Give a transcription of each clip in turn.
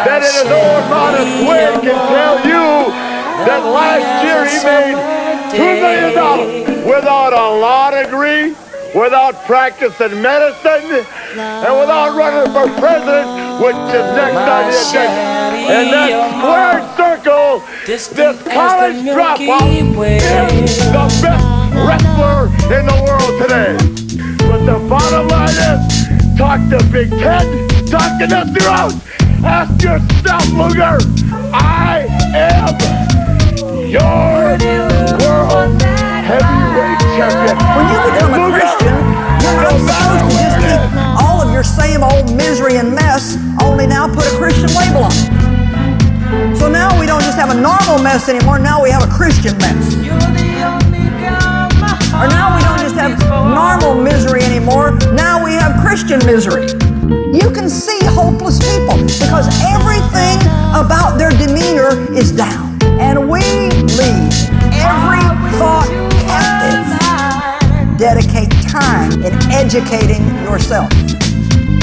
that in his own modest way can tell you that last year he made $2 million without a law degree, without practicing medicine, and without running for president, which is next on the agenda. And that square circle, this college dropout is the best wrestler in the world today. But the bottom line is, talk to Big Ted, talk to Dusty Rhodes. Ask yourself, Luger, I am your world heavyweight champion. When you become a Christian, you're not supposed to just keep all of your same old misery and mess, only now put a Christian label on it. So now we don't just have a normal mess anymore, now we have a Christian mess. Or now we don't just have normal misery anymore, now we have Christian misery. You can see hopeless people because everything about their demeanor is down. And we leave every thought captive. Dedicate time in educating yourself.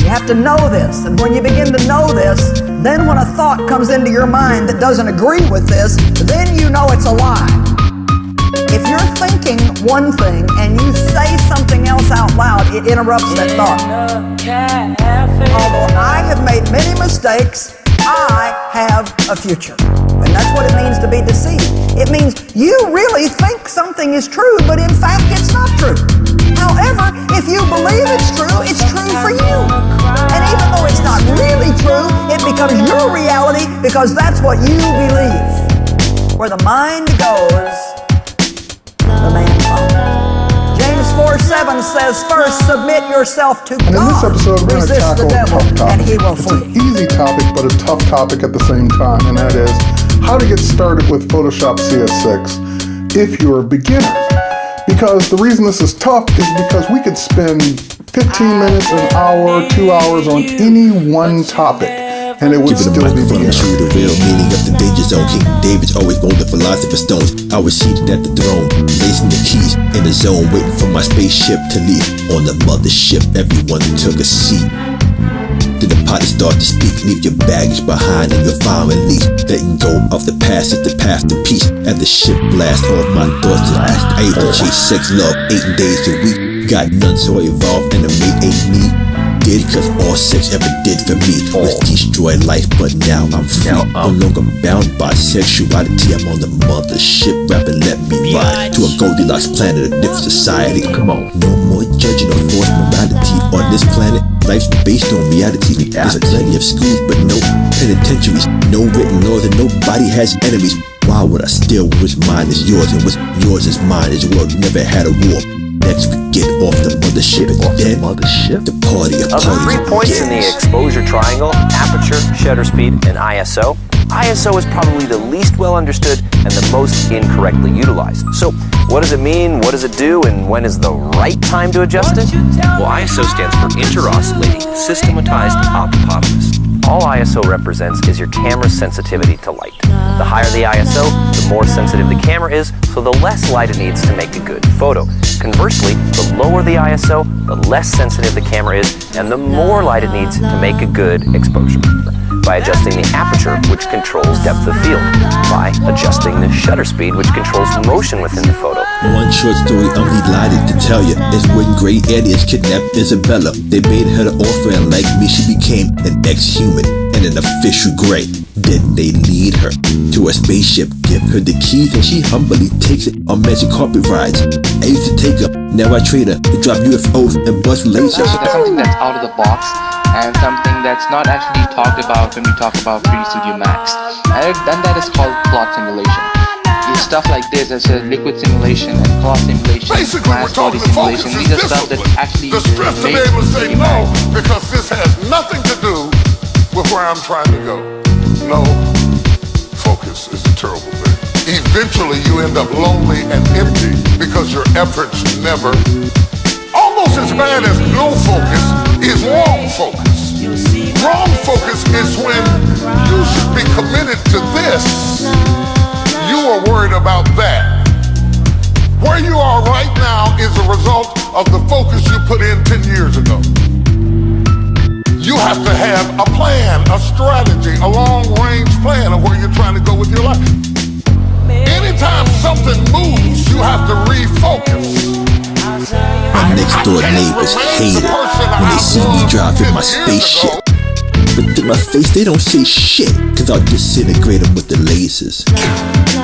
You have to know this, and when you begin to know this, then when a thought comes into your mind that doesn't agree with this, then you know it's a lie. If you're thinking one thing and you say something else out loud, it interrupts that thought. Although I have made many mistakes, I have a future. And that's what it means to be deceived. It means you really think something is true, but in fact it's not true. However, if you believe it's true for you. And even though it's not really true, it becomes your reality because that's what you believe. Where the mind goes, the man follows. James 4:7 says, first submit yourself to God. And in this episode, we're going to tackle a tough topic. And he will it's flee. an easy topic, but a tough topic at the same time, and that is how to get started with Photoshop CS6 if you're a beginner. Because the reason this is tough is because we could spend 15 minutes, an hour, 2 hours on any one topic, and it would still be beginner. Show you the real meaning of the danger zone. King David's always rolled the philosopher's stones. I was seated at the throne, lacing the keys in the zone, waiting for my spaceship to leave. On the mothership, everyone took a seat. Then the pilot started to speak. Leave your baggage behind and you'll find release. Letting go of the past is the path to peace. And the ship blast off my thoughts to act. I used to chase sex, love, 8 days a week. Got none, so I evolved and the mate ain't me. Did cause all sex ever did for me was destroy life, but now I'm free. No longer bound by sexuality. I'm on the mothership, rapping let me ride to a Goldilocks planet, a different society. Come on, no more judging or forced morality on this planet. Life's based on reality. There's plenty of schools, but no penitentiaries. No written laws and nobody has enemies. Why would I steal what's mine is yours and what's yours is mine? This world never had a war. Next we get off the mothership and then the party of the 3 points in the exposure triangle, aperture, shutter speed, and ISO. ISO is probably the least well understood and the most incorrectly utilized. So what does it mean, what does it do, and when is the right time to adjust it? Well, ISO stands for Inter-Oscillating Systematized Hypothesis. All ISO represents is your camera's sensitivity to light. The higher the ISO, the more sensitive the camera is, so the less light it needs to make a good photo. Conversely, the lower the ISO, the less sensitive the camera is, and the more light it needs to make a good exposure. By adjusting the aperture, which controls depth of field. By adjusting the shutter speed, which controls motion within the photo. One short story I'm delighted to tell you is when gray aliens kidnapped Isabella. They made her the offer, and like me, she became an ex-human and an official gray. Then they lead her to a spaceship, give her the keys, and she humbly takes it on magic carpet rides. I used to take her, now I trade her to drop UFOs and bust lasers. So that's something that's out of the box and something that's not actually talked about when we talk about 3D Studio Max. And that is called plot simulation. Stuff like this, such as liquid simulation and cloth simulation, mass body simulation, these are stuff that actually the stress to be able to say no, because this has nothing to do with where I'm trying to go. No, focus is a terrible thing. Eventually you end up lonely and empty because your efforts never, almost as bad as no focus is wrong focus. Wrong focus is when you should be committed to this. You are worried about that. Where you are right now is a result of the focus you put in 10 years ago. You you have to have a plan, a strategy, a long-range plan of where you're trying to go with your life. Anytime something moves, you have to refocus. My next door neighbors hate it when they see me driving my spaceship. But to my face, they don't say shit, cause I'll disintegrate them with the lasers.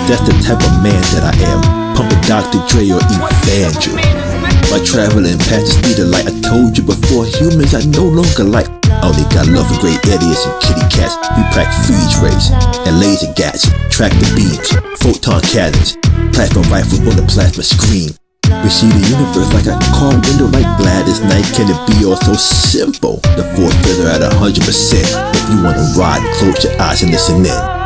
That's the type of man that I am, pumping Dr. Dre or Evangel. By traveling past the speed of light, I told you before, humans I no longer like. I only got love for great idiots and kitty cats. We pack freeze rays and laser gats, tractor beams, photon cannons, plasma rifles on the plasma screen. We see the universe like a car window like Gladys Knight. Can it be all so simple? The fourth feather at 100%. If you wanna ride, close your eyes and listen in.